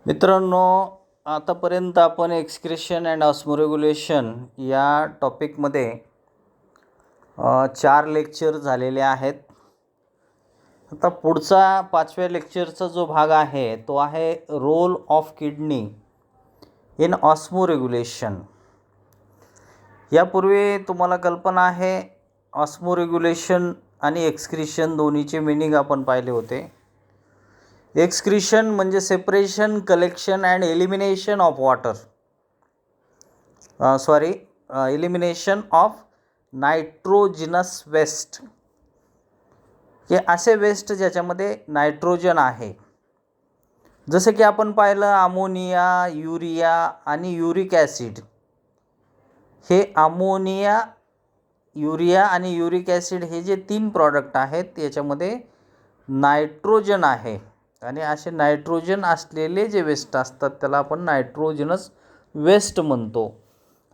मित्रांनो, आतापर्यंत आपण एक्सक्रिशन अँड ऑस्मोरेग्युलेशन या टॉपिकमध्ये 4 लेक्चर झालेले आहेत. आता पुढचा 5व्या लेक्चरचा जो भाग आहे तो आहे रोल ऑफ किडनी इन ऑस्मोरेग्युलेशन. यापूर्वी तुम्हाला कल्पना आहे ऑस्मोरेग्युलेशन आणि एक्सक्रिशन दोन्हीचे मिनिंग आपण पाहिले होते. एक्सक्रिशन म्हणजे separation, collection and elimination of water, elimination of nitrogenous waste. हे असे वेस्ट ज्याच्यामध्ये नायट्रोजन आहे, जसे की आपण पाहिलं अमोनिया, युरिया आणि युरिक ॲसिड. हे अमोनिया, युरिया आणि युरिक ॲसिड हे जे 3 प्रॉडक्ट आहेत याच्यामध्ये नायट्रोजन आहे आणि असे नायट्रोजन असलेले जे वेस्ट असतात त्याला आपण नायट्रोजनस वेस्ट म्हणतो.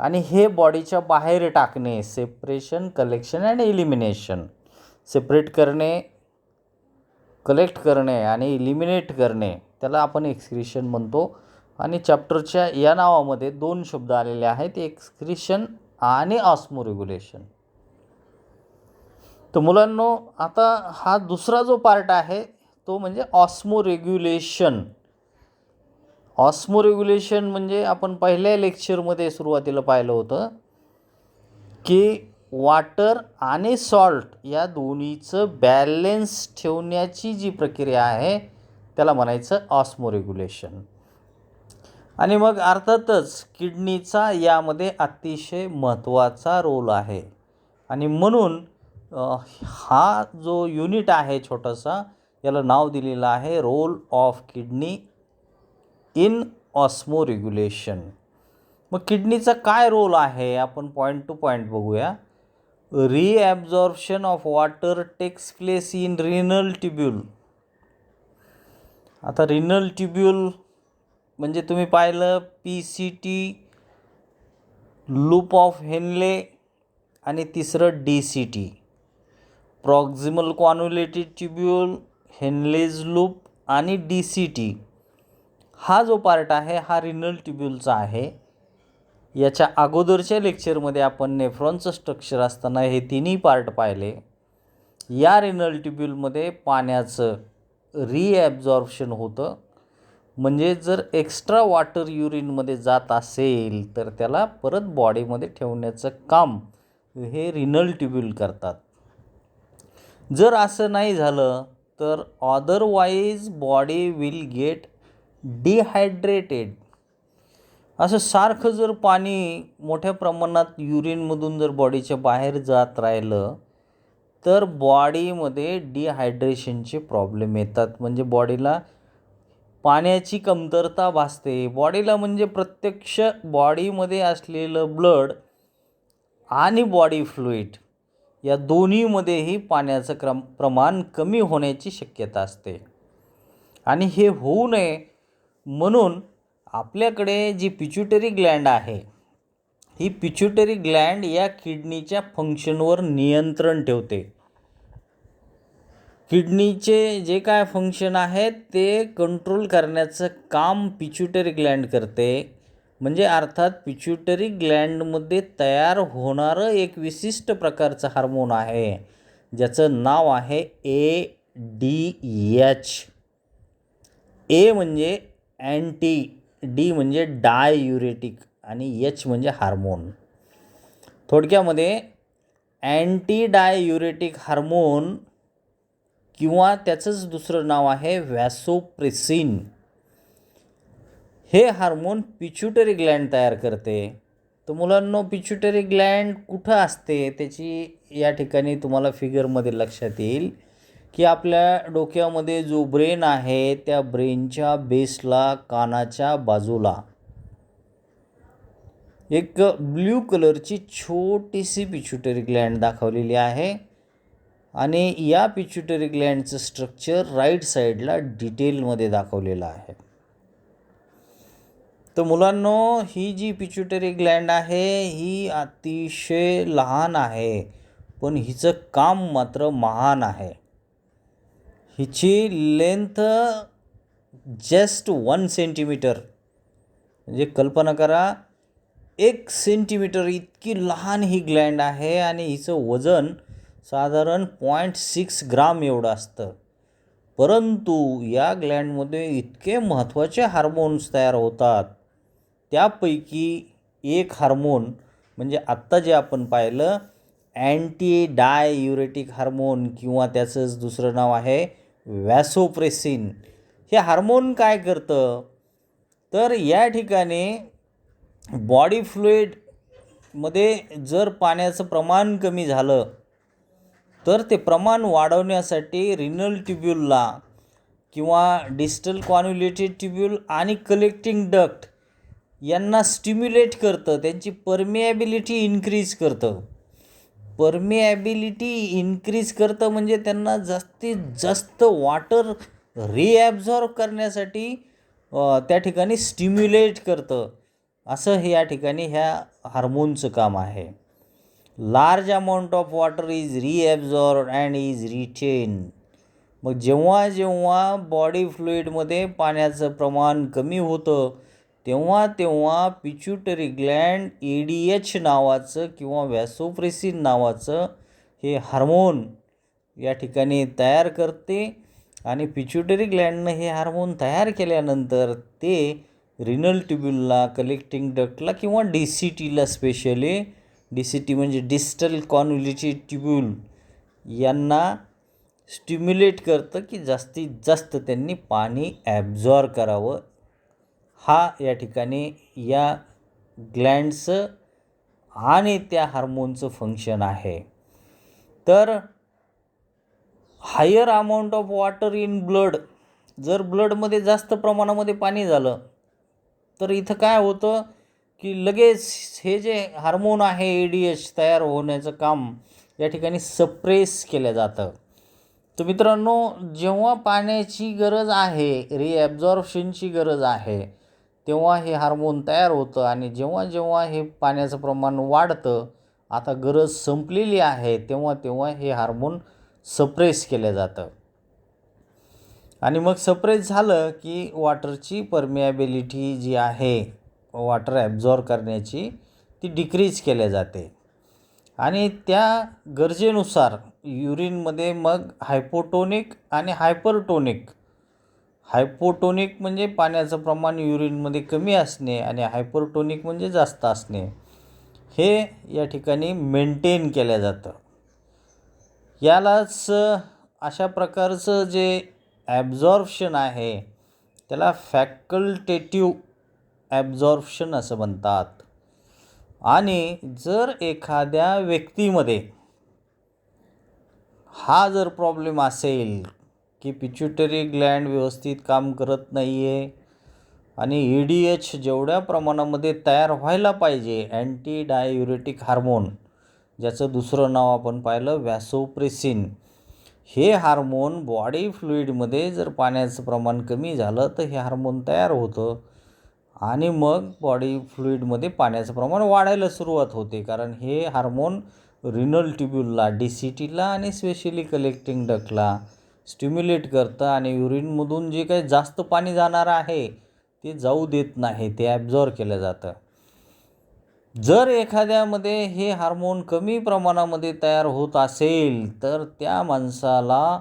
आणि हे बॉडीच्या बाहेर टाकणे, separation, collection and elimination, separate करणे, कलेक्ट करणे आणि एलिमिनेट करणे, त्याला आपण एक्सक्रिशन म्हणतो. आणि चॅप्टरच्या या नावामध्ये 2 शब्द आलेले आहेत, एक्सक्रिशन आणि ऑस्मोरेग्युलेशन. तर मुलांनो, आता हा दुसरा जो पार्ट आहे तो म्हणजे ऑस्मोरेग्युलेशन. ऑस्मोरेग्युलेशन म्हणजे आपण पहिल्या लेक्चरमध्ये सुरुवातीला पाहिलं होतं की वॉटर आणि सॉल्ट या दोन्हीचं बॅलेन्स ठेवण्याची जी प्रक्रिया आहे त्याला म्हणायचं ऑस्मोरेग्युलेशन. आणि मग अर्थातच किडनीचा यामध्ये अतिशय महत्त्वाचा रोल आहे. आणि म्हणून हा जो युनिट आहे छोटासा, याला नाव दिलेलं आहे रोल ऑफ किडनी इन ऑस्मोरेग्युलेशन. मग किडनीचा काय रोल आहे आपण पॉईंट टू पॉईंट बघूया. Reabsorption of water takes place in renal tubule. आता रिनल ट्युब्यूल म्हणजे तुम्ही पाहिलं PCT, लूप ऑफ हेनले आणि तिसरं DCT, प्रॉक्झिमल कॉन्व्होल्युटेड ट्युब्यूल, हेनलेज लूप आणि DCT. हा जो पार्ट आहे हा रिनल ट्युब्यूलचा आहे. याच्या अगोदरच्या लेक्चरमध्ये आपण नेफ्रॉनचं स्ट्रक्चर असताना हे तिन्ही पार्ट पाहिले. या रिनल ट्युब्यूलमध्ये पाण्याचं रिॲब्झॉर्प्शन होतं, म्हणजे जर एक्स्ट्रा वॉटर युरिनमध्ये जात असेल तर त्याला परत बॉडीमध्ये ठेवण्याचं काम हे रिनल ट्युब्यूल करतात. जर असं नाही झालं तर otherwise body will get dehydrated. असं सारखं जर पाणी मोठ्या प्रमाणात युरिनमधून जर बॉडीच्या बाहेर जात राहिलं तर बॉडीमध्ये डिहायड्रेशनचे प्रॉब्लेम येतात. म्हणजे बॉडीला पाण्याची कमतरता भासते. बॉडीला म्हणजे प्रत्यक्ष बॉडीमध्ये असलेलं ब्लड आणि बॉडी फ्लुइड या दोन्हीमध्येही पाण्याचं प्रमाण कमी होण्याची शक्यता असते. आणि हे होऊ नये म्हणून आपल्याकडे जी पिच्युटरी ग्लँड आहे, ही पिच्युटरी ग्लँड या किडनीच्या फंक्शनवर नियंत्रण ठेवते. किडनीचे जे काय फंक्शन आहेत ते कंट्रोल करण्याचं काम पिच्युटरी ग्लँड करते. म्हणजे अर्थात पिच्युटरी ग्लँडमध्ये तयार होणारं एक विशिष्ट प्रकारचं हार्मोन आहे ज्याचं नाव आहे ADH. ए म्हणजे अँटी, डी म्हणजे डाययुरेटिक आणि H म्हणजे हार्मोन. थोडक्यामध्ये अँटी डाययुरेटिक हार्मोन किंवा त्याचंच दुसरं नाव आहे व्हॅसोप्रेसिन. हे हार्मोन पिच्युटरी ग्लँड तयार करते. तर मुलांनो, पिच्युटरी ग्लँड कुठं असते त्याची या ठिकाणी तुम्हाला फिगरमध्ये लक्षात येईल की आपल्या डोक्यामध्ये जो ब्रेन आहे त्या ब्रेनच्या बेसला कानाच्या बाजूला एक ब्ल्यू कलरची छोटीशी पिच्युटरी ग्लँड दाखवलेली आहे. आणि या पिच्युटरी ग्लँडचं स्ट्रक्चर राईट साईडला डिटेलमध्ये दाखवलेलं आहे. तर मुलांनो, ही जी पिच्युटरी ग्लँड आहे ही अतिशय लहान आहे, पण हिचं काम मात्र महान आहे. हिची लेंथ जस्ट 1 सेंटीमीटर, म्हणजे कल्पना करा 1 सेंटीमीटर इतकी लहान ही ग्लँड आहे आणि हिचं वजन साधारण 0.6 ग्राम एवढं असतं. परंतु या ग्लँडमध्ये इतके महत्त्वाचे हार्मोन्स तयार होतात. त्यापैकी एक हार्मोन म्हणजे आत्ता जे आपण पाहिलं अँटी डाययुरेटिक हार्मोन किंवा त्याचंच दुसरं नाव आहे व्हॅसोप्रेसिन. हे हार्मोन काय करतं तर या ठिकाणी बॉडी फ्लुइडमध्ये जर पाण्याचं प्रमाण कमी झालं तर ते प्रमाण वाढवण्यासाठी रिनल ट्युब्यूलला किंवा डिस्टल कॉन्व्होल्युटेड ट्युब्यूल आणि कलेक्टिंग डक्ट यांना स्टिम्युलेट करतं, त्यांची परमिएबिलिटी इन्क्रीज करतं. परमिएबिलिटी इन्क्रीज करतं म्हणजे त्यांना जास्तीत जास्त वॉटर रिॲब्झॉर्ब करण्यासाठी त्या ठिकाणी स्टिम्युलेट करतं. असं हे या ठिकाणी ह्या हार्मोनचं काम आहे. Large amount of water is reabsorb and is retain. मग जेव्हा जेव्हा बॉडी फ्लुइडमध्ये पाण्याचं प्रमाण कमी होतं तेव्हा तेव्हा पिच्युटरी ग्लँड ADH नावाचं किंवा व्हॅसोप्रेसिन नावाचं हे हार्मोन या ठिकाणी तयार करते आणि पिच्युटरी ग्लँडनं हे हार्मोन तयार केल्यानंतर ते रिनल ट्युब्यूलला, कलेक्टिंग डक्टला किंवा DCTला, स्पेशली DCT म्हणजे डिस्टल कॉन्व्होल्युटेड ट्युब्यूल यांना स्टिम्युलेट करतं की जास्तीत जास्त त्यांनी पाणी ॲब्झॉर्ब करावं. हा या ठिकाणी या ग्लँडचं आणि त्या हार्मोनचं फंक्शन आहे. तर higher amount of water in blood, जर ब्लडमध्ये जास्त प्रमाणामध्ये पाणी झालं तर इथं काय होतं की लगेच हे जे हार्मोन आहे ADH तयार होण्याचं काम या ठिकाणी सप्रेस केलं जातं. तर मित्रांनो, जेव्हा पाण्याची गरज आहे, रिॲब्झॉर्प्शनची गरज आहे, तेव्हा हे हार्मोन तयार होतं आणि जेव्हा जेव्हा हे पाण्याचं प्रमाण वाढतं, आता गरज संपलेली आहे, तेव्हा तेव्हा हे हार्मोन सप्रेस केलं जातं. आणि मग सप्रेस झालं की वॉटरची परमिएबिलिटी जी आहे वॉटर ॲब्झॉर्ब करण्याची ती डिक्रीज केल्या जाते आणि त्या गरजेनुसार युरिनमध्ये मग हायपोटोनिक आणि हायपरटोनिक. हायपोटोनिक म्हणजे पाण्याचं प्रमाण युरिनमध्ये कमी असणे आणि हायपरटोनिक म्हणजे जास्त असणे, हे या ठिकाणी मेंटेन केलं जातं. यालाच अशा प्रकारचं जे ॲब्झॉर्प्शन आहे त्याला फॅकल्टेटिव्ह ॲब्झॉर्प्शन असं म्हणतात. आणि जर एखाद्या व्यक्तीमध्ये हा जर प्रॉब्लेम असेल की पिच्युटरी ग्लँड व्यवस्थित काम करत नाही आहे आणि ADH जेवढ्या प्रमाणामध्ये तयार व्हायला पाहिजे, अँटी डाययुरेटिक हार्मोन ज्याचं दुसरं नाव आपण पाहिलं व्हॅसोप्रेसिन, हे हार्मोन बॉडी फ्लुइडमध्ये जर पाण्याचं प्रमाण कमी झालं तर हे हार्मोन तयार होतं आणि मग बॉडी फ्लुइडमध्ये पाण्याचं प्रमाण वाढायला सुरुवात होते. कारण हे हार्मोन रिनल ट्युब्यूलला, DCTला आणि स्पेशली कलेक्टिंग डक्टला स्टिम्युलेट करतं आणि युरिनमधून जे काही जास्त पाणी जाणार आहे ते जाऊ देत नाही, ते ॲब्झॉर्ब केलं जातं. जर एखाद्यामध्ये हे हार्मोन कमी प्रमाणामध्ये तयार होत असेल तर त्या माणसाला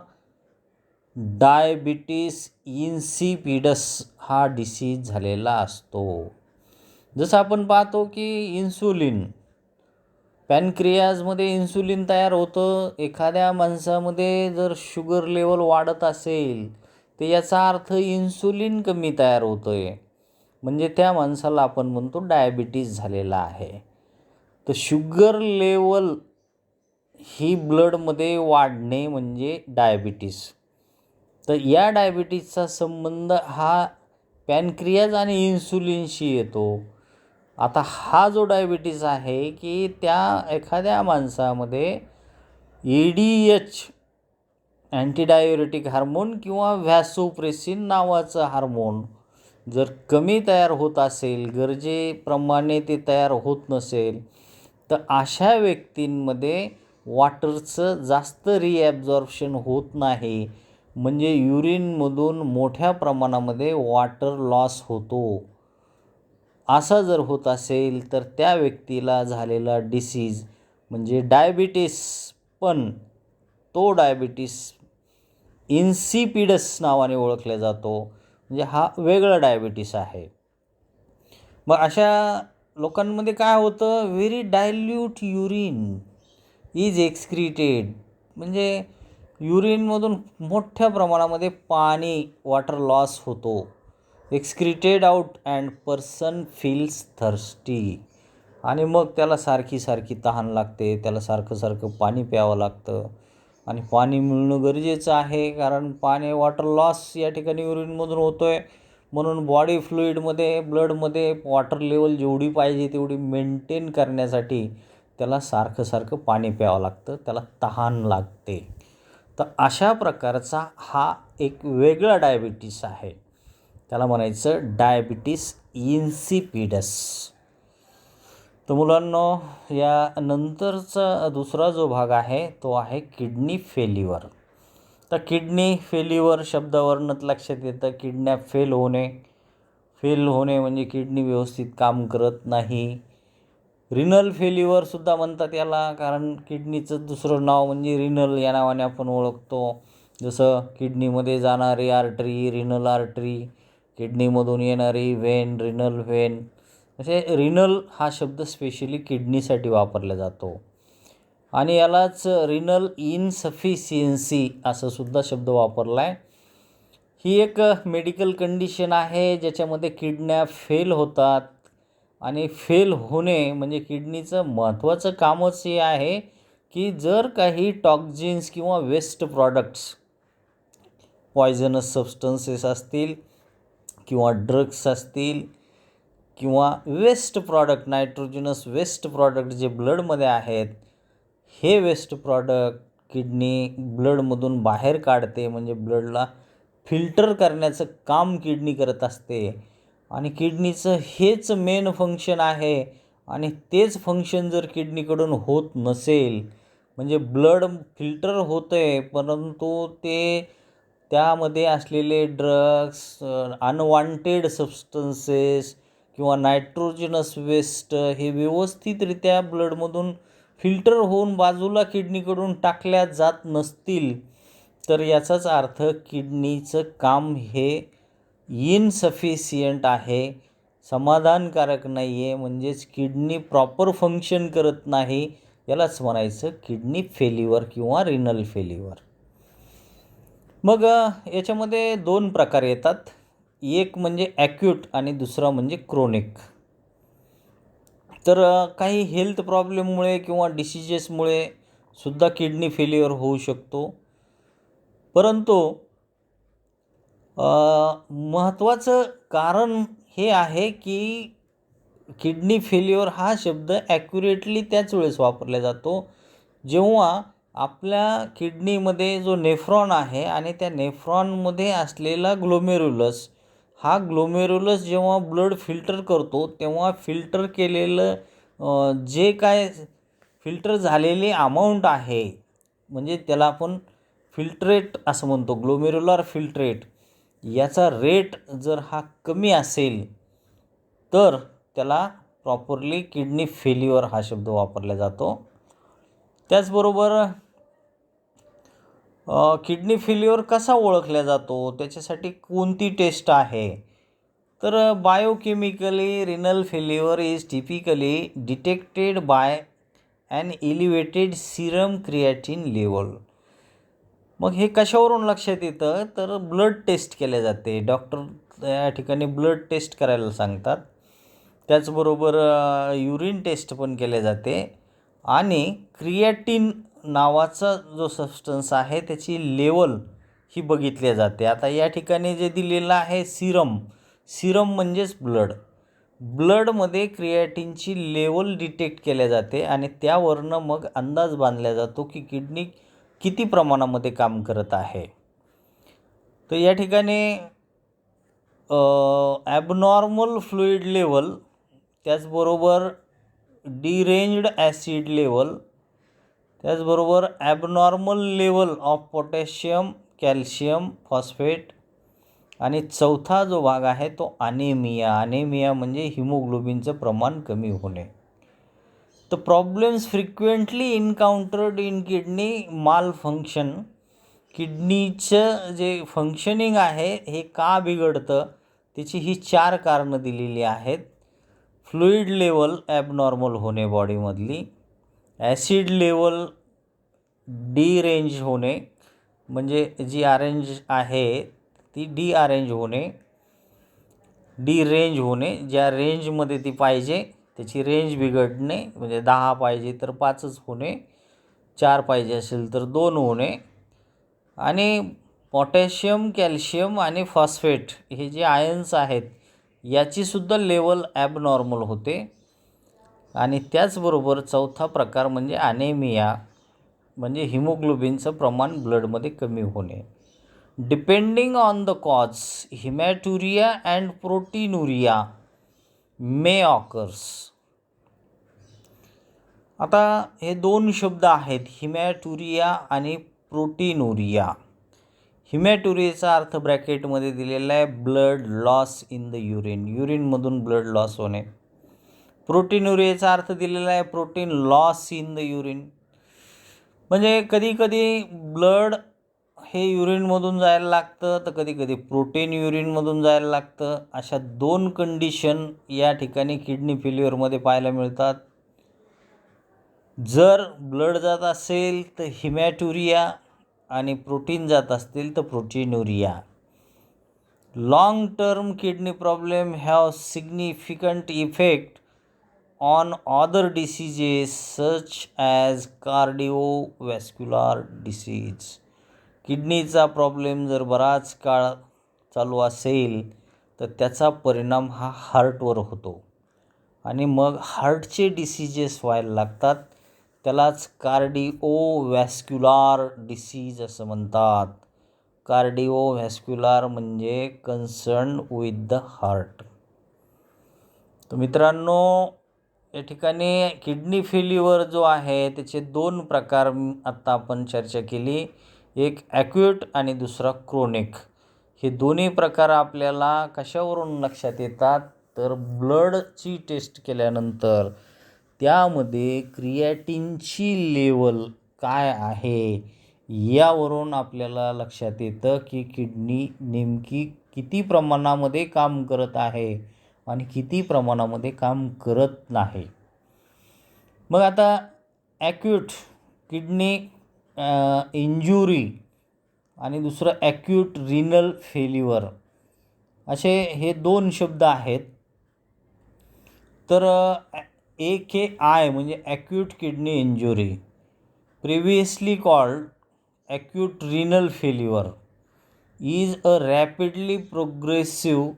डायबिटीस इन्सिपिडस हा डिसीज झालेला असतो. जसं आपण पाहतो की इन्सुलिन, पॅनक्रियाजमध्ये इन्सुलिन तयार होतं. एखाद्या माणसामध्ये जर शुगर लेवल वाढत असेल तर याचा अर्थ इन्सुलिन कमी तयार होतं आहे, म्हणजे त्या माणसाला आपण म्हणतो डायबिटीज झालेला आहे. तर शुगर लेवल ही ब्लडमध्ये वाढणे म्हणजे डायबिटीस. तर या डायबिटीजचा संबंध हा पॅनक्रियाज आणि इन्सुलिनशी येतो. आता हा जो डायबिटीज आहे की त्या एखाद्या माणसामध्ये ADH अँटी डाययुरेटिक हार्मोन किंवा व्हॅसोप्रेसिन नावाचं हार्मोन जर कमी तयार होत असेल, गरजेप्रमाणे ते तयार होत नसेल, तर अशा व्यक्तींमध्ये वॉटरचं जास्त रिॲब्झॉर्प्शन होत नाही म्हणजे युरिनमधून मोठ्या प्रमाणामध्ये वॉटर लॉस होतो. असा जर होत असेल तर त्या व्यक्तीला झालेला डिसीज म्हणजे डायबिटीस, पण तो डायबिटीस इन्सिपिडस नावाने ओळखला जातो. म्हणजे हा वेगळा डायबिटीस आहे. मग अशा लोकांमध्ये काय होतं, very dilute urine is excreted, म्हणजे युरिनमधून मोठ्या प्रमाणामध्ये पाणी वॉटर लॉस होतो. Excreted out and person feels thirsty, आणि मग त्याला सारखी सारखी तहान लागते, त्याला सारखं सारखं पाणी प्यावं लागतं. आणि पाणी मिळणं गरजेचं आहे, कारण पाणी वॉटर लॉस या ठिकाणी युरिनमधून होतो आहे. म्हणून बॉडी फ्लुईडमध्ये, ब्लडमध्ये वॉटर लेवल जेवढी पाहिजे तेवढी मेंटेन करण्यासाठी त्याला सारखं सारखं पाणी प्यावं लागतं, त्याला तहान लागते. तर अशा प्रकारचा हा एक वेगळा डायबिटीस आहे. त्याला म्हणायचं डायबिटीस इन्सिपिडस. तर मुलांनो, या नंतरचा दुसरा जो भाग आहे तो आहे किडनी फेल्युअर. तर किडनी फेल्युअर शब्दावरूनच लक्षात येतं किडन्या फेल होणे म्हणजे किडनी व्यवस्थित काम करत नाही. रिनल फेल्युअरसुद्धा म्हणतात याला, कारण किडनीचं दुसरं नाव म्हणजे रिनल या नावाने आपण ओळखतो. जसं किडनीमध्ये जाणारी आर्टरी रिनल आर्टरी, किडनीमधून येणारी व्हेन रिनल व्हेन. असे रिनल हा शब्द स्पेशली किडनीसाठी वापरला जातो. आणि यालाच रिनल इनसफिशियन्सी असं सुद्धा शब्द वापरला आहे. ही एक मेडिकल कंडिशन आहे ज्याच्यामध्ये किडन्या फेल होतात. आणि फेल होणे म्हणजे किडनीचं महत्त्वाचं कामच हे आहे की जर काही टॉक्झिन्स किंवा वेस्ट प्रॉडक्ट्स, पॉयझनस सबस्टन्सेस असतील किंवा ड्रग्स असतील किंवा waste product, nitrogenous waste product जे ब्लडमध्ये आहेत, हे वेस्ट प्रॉडक्ट किडनी ब्लडमधून बाहेर काढते. म्हणजे ब्लडला फिल्टर करण्याचं काम किडनी करत असते. आणि किडनीचं हेच मेन फंक्शन आहे. आणि तेच फंक्शन जर किडनीकडून होत नसेल, म्हणजे ब्लड फिल्टर होतं आहे परंतु त्यामध्ये असलेले ड्रग्स, अनवॉन्टेड सबस्टन्सेस किंवा नायट्रोजनस वेस्ट हे व्यवस्थितरित्या ब्लडमधून फिल्टर होऊन बाजूला किडनीकडून टाकल्या जात नसतील, तर याचाच अर्थ किडनीचं काम हे इनसफिशियंट आहे, समाधानकारक नाही आहे. म्हणजेच किडनी प्रॉपर फंक्शन करत नाही. यालाच म्हणायचं किडनी फेल्युअर किंवा रिनल फेल्युअर. मग याच्यामध्ये दोन प्रकार येतात. एक म्हणजे ॲक्यूट आणि दुसरा म्हणजे क्रोनिक. तर काही हेल्थ प्रॉब्लेममुळे किंवा डिसिजेसमुळे सुद्धा किडनी फेल्युअर होऊ शकतो. परंतु महत्त्वाचं कारण हे आहे की किडनी फेल्युअर हा शब्द ॲक्युरेटली त्याच वेळेस वापरला जातो जेव्हा आपल्या किडनीमध्ये जो नेफ्रॉन आहे आणि त्या नेफ्रॉनमध्ये असलेला ग्लोमेरुलस, हा ग्लोमेरुलस जेव्हा ब्लड फिल्टर करतो तेव्हा फिल्टर केलेलं जे काय फिल्टर झालेली अमाऊंट आहे, म्हणजे त्याला आपण फिल्ट्रेट असं म्हणतो, ग्लोमेरुलर फिल्ट्रेट, याचा रेट जर हा कमी असेल तर त्याला प्रॉपरली किडनी फेल्युअर हा शब्द वापरला जातो. त्याचबरोबर किडनी फेल्युअर कसा ओळखला जातो, त्याच्यासाठी कोणती टेस्ट आहे, तर biochemically renal failure is typically detected by an elevated serum creatinine level. मग हे कशावरून लक्षात येतं, तर ब्लड टेस्ट केले जाते. डॉक्टर या ठिकाणी ब्लड टेस्ट करायला सांगतात. त्याचबरोबर युरिन टेस्ट पण केले जाते. आणि क्रिएटिन नावाचा जो सबस्टन्स आहे त्याची लेवल ही बघितली जाते. आता या ठिकाणी जे दिलेलं आहे सिरम म्हणजेच ब्लडमध्ये क्रिएटिनची लेवल डिटेक्ट केल्या जाते आणि त्यावरनं मग अंदाज बांधला जातो की किडनी किती प्रमाणामध्ये काम करत आहे. तर या ठिकाणी ॲबनॉर्मल फ्लुईड लेवल, त्याचबरोबर डिरेंज्ड ॲसिड लेवल, त्याचबरोबर abnormal level of potassium calcium phosphate आणि चौथा जो भाग आहे तो अनेमिया. अनेमिया म्हणजे हिमोग्लोबिनचं प्रमाण कमी होणे. The problems frequently encountered in kidney malfunction. किडनीचं जे फंक्शनिंग आहे हे का बिघडतं त्याची ही 4 कारणं दिलेली आहेत. फ्लुईड लेवल ॲबनॉर्मल होणे बॉडीमधली, ॲसिड लेवल डिरेंज होणे म्हणजे जी अरेंज आहे ती डिअरेंज होणे, डिरेंज होणे, ज्या रेंजमध्ये ती पाहिजे त्याची रेंज बिघडणे म्हणजे 10 पाहिजे तर 5च होणे, 4 पाहिजे असेल तर 2 होणे. आणि पोटॅशियम, कॅल्शियम आणि फॉस्फेट हे जे आयन्स आहेत याचीसुद्धा लेवल ॲबनॉर्मल होते. आणि त्याचबरोबर चौथा प्रकार म्हणजे अनेमिया म्हणजे हिमोग्लोबिनचं प्रमाण ब्लडमध्ये कमी होणे. Depending on the cause haematuria and proteinuria may occurs. आता हे 2 शब्द आहेत हिमॅटुरिया आणि प्रोटीनुरिया. हिमॅटुरियाचा अर्थ ब्रॅकेटमध्ये दिलेला आहे blood loss in the urine, युरिनमधून ब्लड लॉस होणे. प्रोटीनुरियाचा अर्थ दिलेला आहे protein loss in the urine. म्हणजे कधी ब्लड हे युरिनमधून जायला लागतं तर कधी प्रोटीन युरिनमधून जायला लागतं. अशा 2 कंडिशन या ठिकाणी किडनी फेल्युअरमध्ये पाहायला मिळतात. जर ब्लड जात असेल तर हिमॅटुरिया आणि प्रोटीन जात असतील तर proteinuria. Long term kidney problem have significant effect on other diseases such as cardiovascular disease. किडनीचा प्रॉब्लेम जर बराच काळ चालू असेल तर त्याचा परिणाम हा हार्टवर होतो आणि मग हार्टचे डिसीजेस व्हायला लागतात. त्यालाच कार्डिओवॅस्क्युलर डिसीज असं म्हणतात. कार्डिओवॅस्क्युलर म्हणजे कन्सर्न विथ द हार्ट. तर मित्रांनो या ठिकाणी किडनी फेल्युअर जो आहे त्याचे 2 प्रकार आत्ता आपण चर्चा केली. एक ॲक्यूट आणि दुसरा क्रोनिक. हे दोन्ही प्रकार आपल्याला कशावरून लक्षात येतात तर ब्लडची टेस्ट केल्यानंतर त्यामध्ये क्रिएटिनची लेवल काय आहे यावरून आपल्याला लक्षात येतं की किडनी नेमकी किती प्रमाणामध्ये काम करत आहे आणि किती प्रमाणामध्ये काम करत नाही. मग आता ॲक्यूट किडनी इंजुरी आणि दुसरं ॲक्यूट रिनल फेल्युअर असे हे 2 शब्द आहेत. तर एक हे आय म्हणजे acute kidney injury, previously called acute renal failure, is a rapidly progressive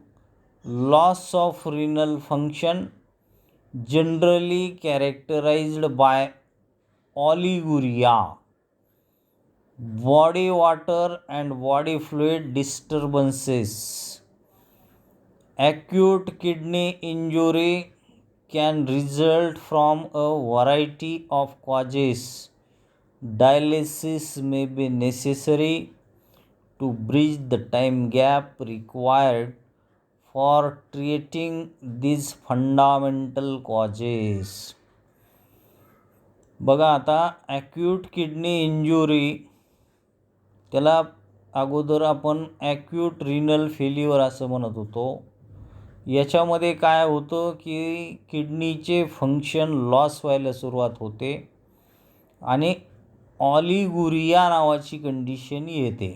loss of renal function generally characterized by oliguria, body water and body fluid disturbances. Acute kidney injury can result from a variety of causes. Dialysis may be necessary to bridge the time gap required for treating these fundamental causes. बघा आता acute kidney injury त्याला अगोदर आपण acute renal failure असं म्हणत होतो. याच्यामध्ये काय होतं की किडनीचे फंक्शन लॉस व्हायला सुरुवात होते आणि ऑलिगुरिया नावाची कंडिशन येते.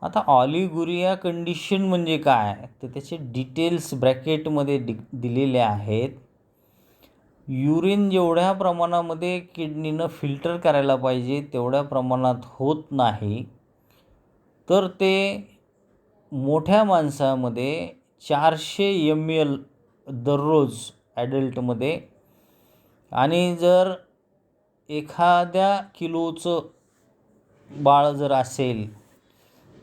आता ऑलिगुरिया कंडिशन म्हणजे काय तर त्याचे डिटेल्स ब्रॅकेटमध्ये दिलेले आहेत. युरिन जेवढ्या प्रमाणामध्ये किडनीनं फिल्टर करायला पाहिजे तेवढ्या प्रमाणात होत नाही तर ते मोठ्या माणसामध्ये 400 ml दररोज ॲडल्टमध्ये आणि जर एखाद्या किलोचं बाळ जर असेल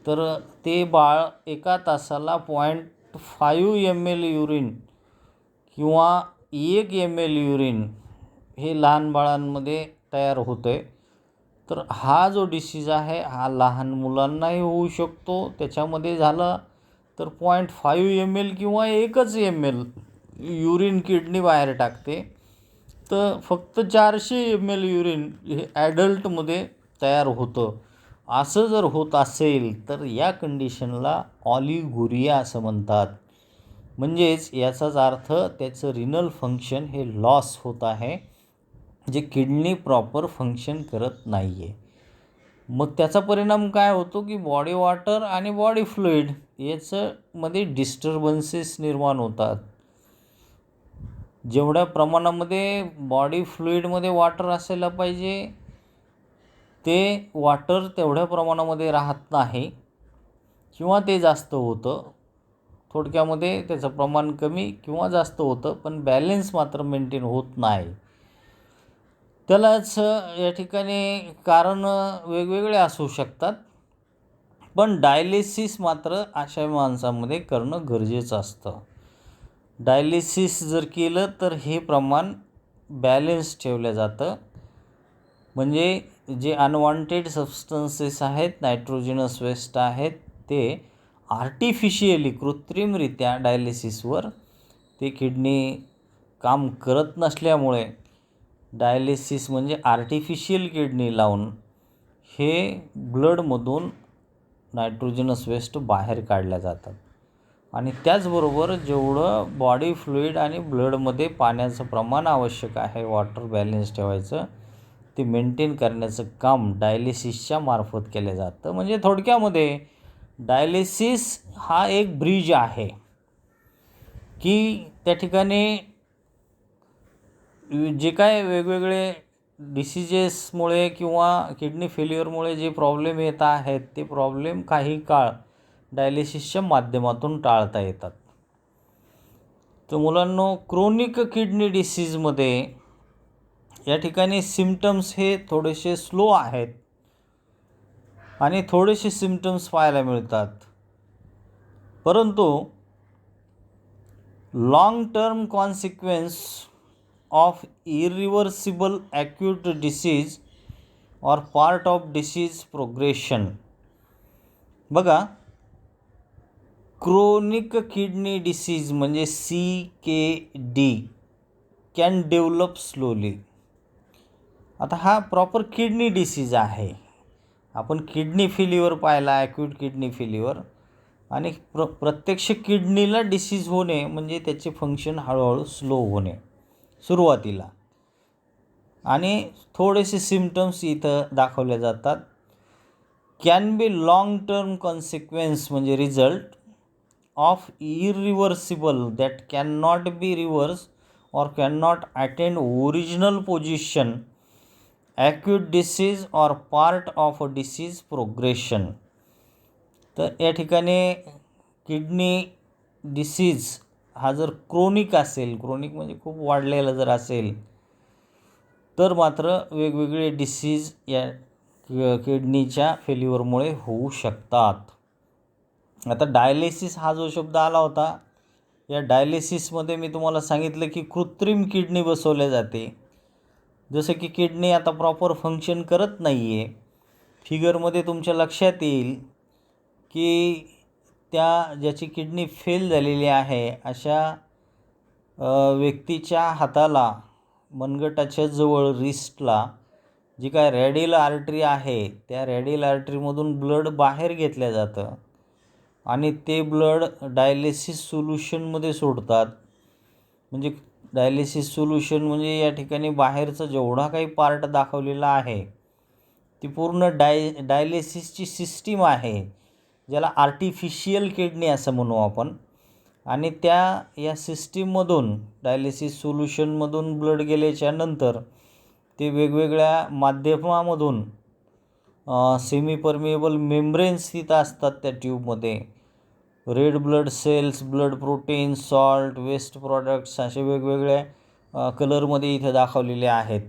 तर ते बाळ एका तासाला 0.5 ml युरिन किंवा 1 ml युरिन हे लहान बाळांमध्ये तयार होतं आहे. तर हा जो डिसीज आहे हा लहान मुलांनाही होऊ शकतो. त्याच्यामध्ये झालं तर 0.5 ml किंवा 1 ml युरिन किडनी बाहेर टाकते. तर फक्त 400 ml युरिन हे ॲडल्टमध्ये तयार होतं. असं जर होत असेल तर या कंडिशनला ऑलिगोरिया असं म्हणतात. म्हणजेच याचाच अर्थ त्याचं रिनल फंक्शन हे लॉस होत आहे, जे किडनी प्रॉपर फंक्शन करत नाही आहे. मग त्याचा परिणाम काय होतो की बॉडी वॉटर आणि बॉडी फ्लुइड याच्यामध्ये डिस्टर्बन्सेस निर्माण होतात. जेवढ्या प्रमाणामध्ये बॉडी फ्लुइडमध्ये वॉटर असायला पाहिजे ते वॉटर तेवढ्या प्रमाणामध्ये राहत नाही किंवा ते जास्त होतं. थोडक्यामध्ये त्याचं प्रमाण कमी किंवा जास्त होतं, पण बॅलेन्स मात्र मेंटेन होत नाही. त्यालाच या ठिकाणी कारण वेगवेगळे असू शकतात, पण डायलिसिस मात्र अशा माणसामध्ये करणं गरजेचं असतं. डायलिसिस जर केलं तर हे प्रमाण बॅलेन्स ठेवलं जातं. म्हणजे जे अनवॉन्टेड सबस्टन्सेस आहेत, नायट्रोजनस वेस्ट आहेत, ते आर्टिफिशियली कृत्रिमरित्या डायलिसिसवर ते किडनी काम करत नसल्यामुळे डायलिसिस म्हणजे आर्टिफिशियल किडनी लावून हे ब्लडमधून नायट्रोजनस वेस्ट बाहेर काढल्या जातात. आणि त्याचबरोबर जेवढं बॉडी फ्लुइड आणि ब्लडमध्ये पाण्याचं प्रमाण आवश्यक आहे वॉटर बॅलेन्स ठेवायचं, ते मेंटेन करण्याचं काम डायलिसिसच्या मार्फत केलं जातं. म्हणजे थोडक्यामध्ये डायलिसिस हा एक ब्रिज आहे की त्या ठिकाणी जे काय वेगवेगळे डिसिजेसमुळे किंवा किडनी फेल्युअरमुळे जे प्रॉब्लेम येत आहेत ते प्रॉब्लेम काही काळ डायलिसिसच्या माध्यमातून टाळता येतात. तर मुलांनो, क्रोनिक किडनी डिसीजमध्ये या ठिकाणी सिम्पटम्स हे थोडेसे स्लो आहेत आणि थोडेसे सिम्पटम्स पाहायला मिळतात, परंतु long term consequence of irreversible acute disease or part of disease progression. बघा, क्रोनिक किडनी डिसीज म्हणजे CKD कॅन डेव्हलप स्लोली. आता हा प्रॉपर किडनी डिसीज आहे. आपण किडनी फेल्युअर पाहिला, ॲक्यूट किडनी फेल्युअर, आणि प्रत्यक्ष किडनीला डिसीज होणे म्हणजे त्याचे फंक्शन हळूहळू स्लो होणे सुरुवातीला. आणि थोडेसे सिम्पटम्स इथं दाखवले जातात. Can be long term consequence म्हणजे result of irreversible that can not be reverse or cannot attain original position, acute disease or part of a disease progression. तर या ठिकाणी किडनी डिसीज हा जर क्रोनिक असेल, क्रोनिक म्हणजे खूप वाढलेला जर असेल, तर मात्र वेगवेगळे डिसीज या किडनीच्या फेल्युअरमुळे होऊ शकतात. आता डायलिसिस हा जो शब्द आला होता, या डायलिसिसमध्ये मी तुम्हाला सांगितलं की कृत्रिम किडनी बसवल्या जाते. जसं की किडनी आता प्रॉपर फंक्शन करत नाही आहे. फिगरमध्ये तुमच्या लक्षात येईल की त्या ज्याची किडनी फेल झालेली आहे अशा व्यक्तीच्या हाताला, मनगटाच्या जवळ रिस्टला जी काय रेडियल आर्टरी आहे, त्या रेडियल आर्टरीमधून ब्लड बाहेर घेतलं जातं आणि ते ब्लड डायलिसिस सोल्युशनमध्ये सोडतात. म्हणजे डायलिसिस सोल्युशन म्हणजे या ठिकाणी बाहेरचा जेवढा काही पार्ट दाखवलेला आहे ती पूर्ण डायलिसिसची सिस्टीम आहे, ज्याला आर्टिफिशियल किडनी असं म्हणू आपण. आणि या सिस्टीममधून डायलिसिस सोल्युशनमधून ब्लड गेल्याच्या नंतर ते वेगवेगळ्या माध्यमामधून सेमी परमिएबल मेम्ब्रेन्स तिथं असतात त्या ट्यूबमध्ये. Red blood cells, blood protein, salt, waste products असे वेगवेगळ्या कलरमध्ये इथे दाखवलेले आहेत.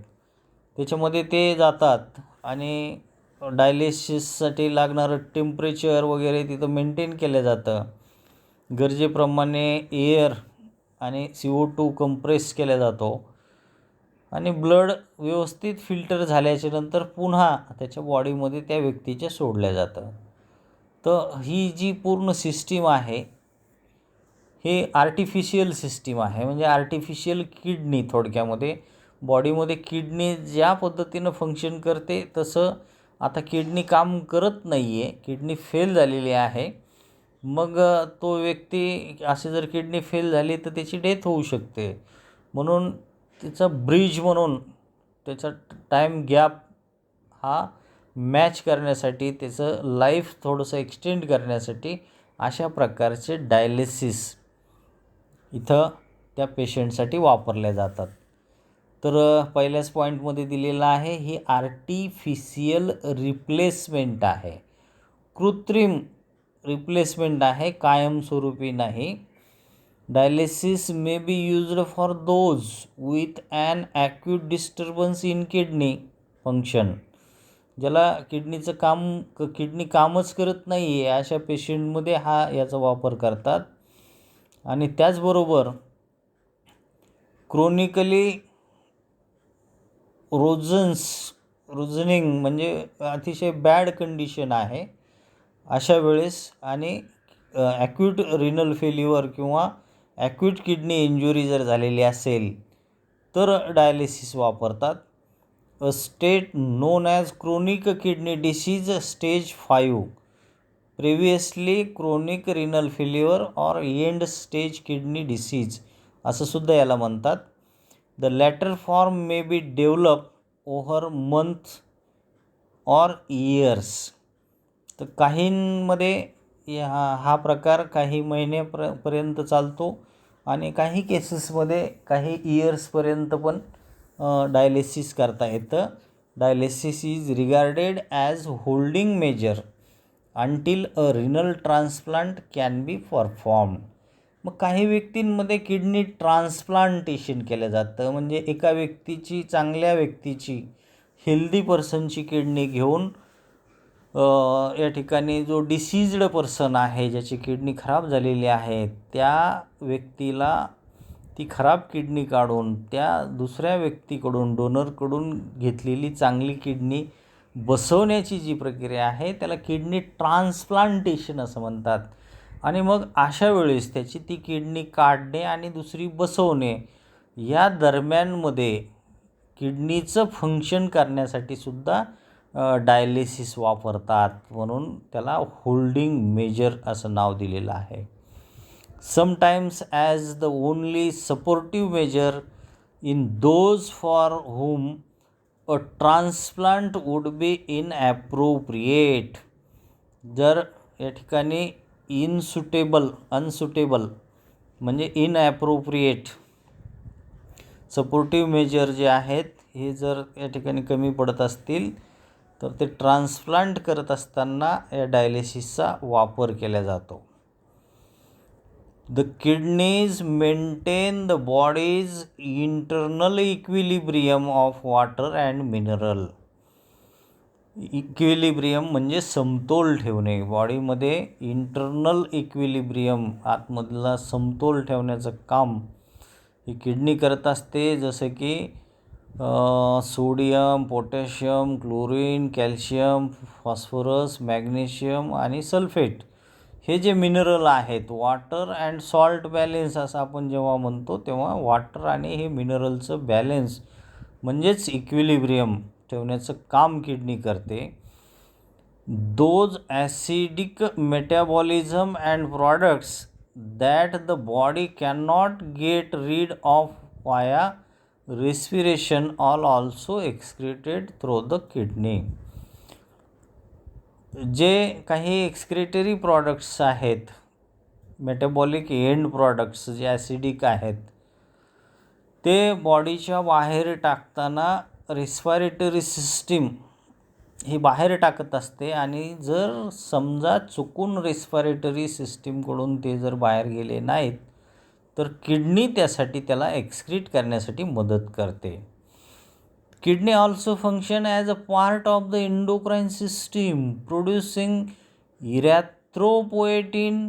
त्याच्यामध्ये ते जातात आणि डायलिसिससाठी लागणारं टेम्परेचर वगैरे तिथं मेंटेन केलं जातं. गरजेप्रमाणे एअर आणि CO2 कंप्रेस केला जातो आणि ब्लड व्यवस्थित फिल्टर झाल्याच्या नंतर पुन्हा त्याच्या बॉडीमध्ये त्या व्यक्तीच्या सोडल्या जातं. तर ही जी पूर्ण सिस्टीम आहे हे आर्टिफिशियल सिस्टीम आहे, म्हणजे आर्टिफिशियल किडनी. थोडक्यामध्ये बॉडीमध्ये किडनी ज्या पद्धतीनं फंक्शन करते तसं आता किडनी काम करत नाही आहे, किडनी फेल झालेली आहे. मग तो व्यक्ती अशी जर किडनी फेल झाली तर त्याची डेथ होऊ शकते. म्हणून तिचा ब्रिज म्हणून त्याचा टाईम गॅप हा मॅच करण्यासाठी, त्याचं लाईफ थोडंसं एक्सटेंड करण्यासाठी अशा प्रकारचे डायलिसिस इथं त्या पेशंटसाठी वापरल्या जातात. तर पहिल्याच पॉईंटमध्ये दिलेलं आहे, ही आर्टिफिशियल रिप्लेसमेंट आहे, कृत्रिम रिप्लेसमेंट आहे, कायमस्वरूपी नाही. Dialysis may be used for those with an acute disturbance in kidney function. ज्याला किडनी कामच करत नाही आहे अशा पेशंटमध्ये याचा वापर करतात. आणि त्याचबरोबर क्रोनिकली रुजनिंग म्हणजे अतिशय बॅड कंडिशन आहे अशा वेळेस, आणि ॲक्यूट रिनल फेल्युअर किंवा ॲक्यूट किडनी इंजुरी जर झालेली असेल तर डायलिसिस वापरतात. A state known as chronic kidney disease stage 5, previously chronic renal failure or end stage kidney disease असं सुद्धा याला म्हणतात. The latter form may be develop over month or years. तर काहींमध्ये हा प्रकार काही महिन्यापर्यंत चालतो आणि काही केसेसमध्ये काही इयर्सपर्यंत पण डायलिसिस करता येतं. Dialysis is regarded as holding measure until a renal transplant can be performed. मग काही व्यक्तींमध्ये किडनी ट्रान्सप्लांटेशन केलं जातं, म्हणजे एका व्यक्तीची, चांगल्या व्यक्तीची, हेल्दी पर्सनची किडनी घेऊन या ठिकाणी जो डिसीज्ड पर्सन आहे, ज्याची किडनी खराब झालेली आहे, त्या व्यक्तीला ती खराब किडनी काढून त्या दुसऱ्या व्यक्तीकडून, डोनरकडून घेतलेली चांगली किडनी बसवण्याची जी प्रक्रिया आहे त्याला किडनी ट्रान्सप्लांटेशन असं म्हणतात. आणि मग अशा वेळेस त्याची ती किडनी काढणे आणि दुसरी बसवणे या दरम्यानमध्ये किडनीचं फंक्शन करण्यासाठी सुद्धा डायलिसिस वापरतात, म्हणून त्याला होल्डिंग मेजर असं नाव दिलेलं आहे. Sometimes as the only supportive measure in those for whom a transplant would be inappropriate. जर या ठिकाणी अनसुटेबल म्हणजे इनॲप्रोप्रिएट सपोर्टिव्ह मेजर जे आहेत हे जर या ठिकाणी कमी पडत असतील तर ते ट्रान्सप्लांट करत असताना या डायलिसिसचा वापर केला जातो. The kidneys maintain the bodies internal equilibrium of water and mineral. Equilibrium म्हणजे समतोल ठेवणे, बॉडीमध्ये इंटरनल इक्विलिब्रियम आतमधला समतोल ठेवण्याचं काम ही किडनी करत असते. जसं की sodium, potassium, chlorine, calcium, phosphorus, magnesium आणि सल्फेट हे जे मिनरल आहेत, वॉटर अँड सॉल्ट बॅलेन्स असं आपण जेव्हा म्हणतो तेव्हा वॉटर आणि हे मिनरलचं बॅलेन्स म्हणजेच इक्विलिब्रियम ठेवण्याचं काम किडनी करते. Those acidic metabolism and products that the body can not get rid of वाया respiration are also excreted through the kidney. जे काही एक्सक्रेटरी प्रॉडक्ट्स आहेत, मेटाबॉलिक एंड प्रॉडक्ट्स जे ॲसिडिक आहेत, ते बॉडीच्या बाहेर टाकताना रेस्पिरेटरी सिस्टीम ही बाहेर टाकत असते. आणि जर समजा चुकून रेस्पिरेटरी सिस्टीमकडून ते जर बाहेर गेले नाहीत तर किडनी त्याला एक्सक्रीट करण्यासाठी मदत करते. Kidney also function as a part of the endocrine system producing erythropoietin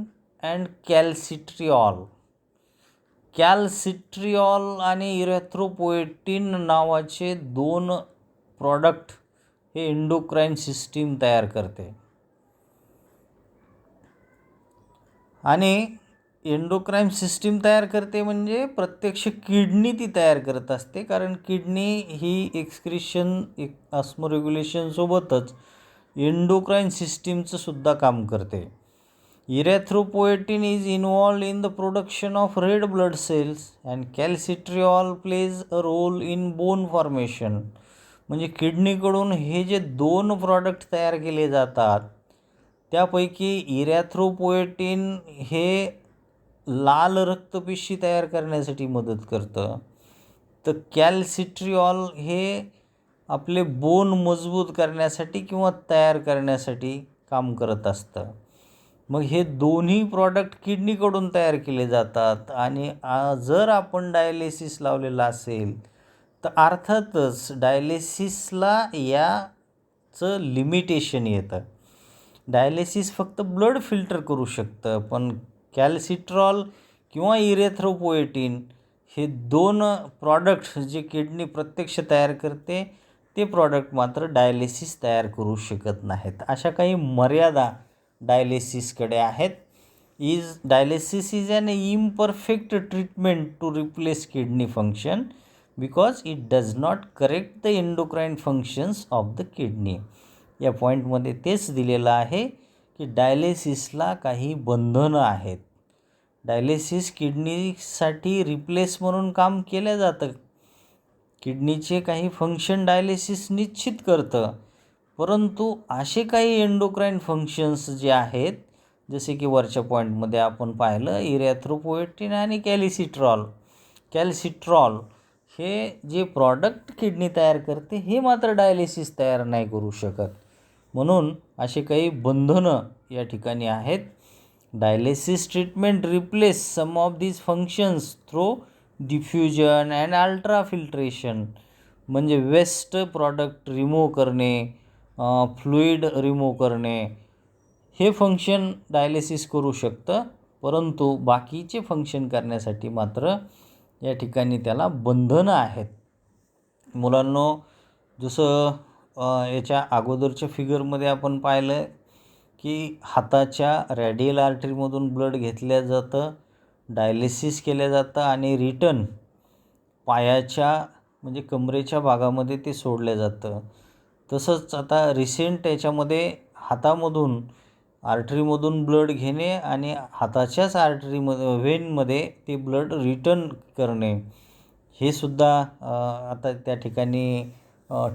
and calcitriol. Calcitriol आणि इरेथ्रोपोएटिन नावाचे 2 प्रॉडक्ट हे एंडोक्राईन सिस्टीम तयार करते. आणि एंडोक्राईन सिस्टीम तयार करते म्हणजे प्रत्यक्ष किडनी ती तयार करत असते, कारण किडनी ही एक्सक्रिशन ऑस्मोरेग्युलेशनसोबतच एंडोक्राईन सिस्टीमचं सुद्धा काम करते. Erythropoietin is involved in the production of red blood cells and calcitriol plays a role in bone formation. म्हणजे किडनीकडून हे जे 2 प्रॉडक्ट तयार केले जातात त्यापैकी इरॅथ्रोपोएटिन हे लाल रक्तपेशी तयार करण्यासाठी मदत करतं, तर कॅलसिट्रिऑल हे आपले बोन मजबूत करण्यासाठी किंवा तयार करण्यासाठी काम करत असतं. मग हे दोन्ही प्रॉडक्ट किडनीकडून तयार केले जातात. आणि जर आपण डायलिसिस लावलेला असेल तर अर्थातच डायलिसिसला याचं लिमिटेशन येतं. डायलिसिस फक्त ब्लड फिल्टर करू शकतं, पण कॅलसिट्रॉल किंवा इरेथ्रोपोएटिन हे 2 प्रॉडक्ट जे किडनी प्रत्यक्ष तयार करते ते प्रॉडक्ट मात्र डायलिसिस तयार करू शकत नाहीत. अशा काही मर्यादा डायलिसिसकडे आहेत. Dialysis is an imperfect treatment to replace kidney function because it does not correct the endocrine functions of the kidney. या पॉईंटमध्ये तेच दिलेलं आहे की डायलिसिसला काही बंधनं आहेत. डायलिसिस किडनीसाठी रिप्लेस म्हणून काम केलं जातं. किडनीचे काही फंक्शन डायलिसिस निश्चित करतं, परंतु असे काही एंडोक्राईन फंक्शन्स जे आहेत, जसे की वरच्या पॉईंटमध्ये आपण पाहिलं इरॅथ्रोपोएटिन आणि कॅलसिट्रॉल हे जे प्रॉडक्ट किडनी तयार करते हे मात्र डायलिसिस तयार नाही करू शकत. म्हणून असे काही बंधनं या ठिकाणी आहेत. Dialysis treatment replace some of these functions through diffusion and ultrafiltration. म्हणजे वेस्ट प्रॉडक्ट रिमूव्ह करणे, फ्लुईड रिमूव्ह करणे, हे फंक्शन डायलिसिस करू शकतं, परंतु बाकीचे फंक्शन करण्यासाठी मात्र या ठिकाणी त्याला बंधनं आहेत. मुलांनो, जसं याच्या अगोदरच्या फिगरमध्ये आपण पाहिलं की हाताच्या रॅडियल आर्टरीमधून ब्लड घेतलं जातं, डायलिसिस केलं जातं आणि रिटर्न पायाच्या म्हणजे कमरेच्या भागामध्ये ते सोडलं जातं. तसंच आता रिसेंट याच्यामध्ये हातामधून आर्टरीमधून ब्लड घेणे आणि हाताच्याच व्हेनमध्ये ते ब्लड रिटर्न करणे, हे सुद्धा आता त्या ठिकाणी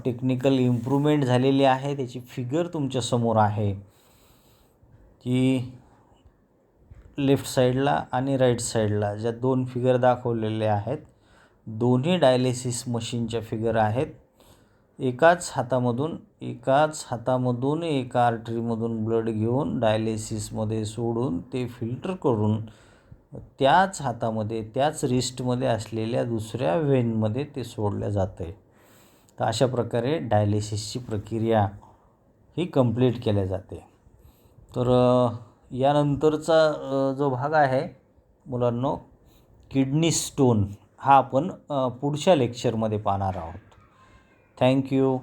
टेक्निकल इम्प्रूव्हमेंट झालेली आहे. त्याची फिगर तुमच्यासमोर आहे की लेफ्ट साईडला आणि राईट साईडला ज्या 2 फिगर दाखवलेल्या आहेत, दोन्ही डायलिसिस मशीनच्या फिगर आहेत. एकाच हातामधून एका आर्टरीमधून ब्लड घेऊन डायलिसिसमध्ये सोडून ते फिल्टर करून त्याच हातामध्ये त्याच रिस्टमध्ये असलेल्या दुसऱ्या व्हेनमध्ये ते सोडलं जातं आहे. तर अशा प्रकारे डायलिसिसची प्रक्रिया ही कंप्लीट केल्या जाते. तर यानंतरचा जो भाग आहे मुलांनो, किडनी स्टोन, हा आपण पुढच्या लेक्चरमध्ये पाहणार आहोत. थँक्यू.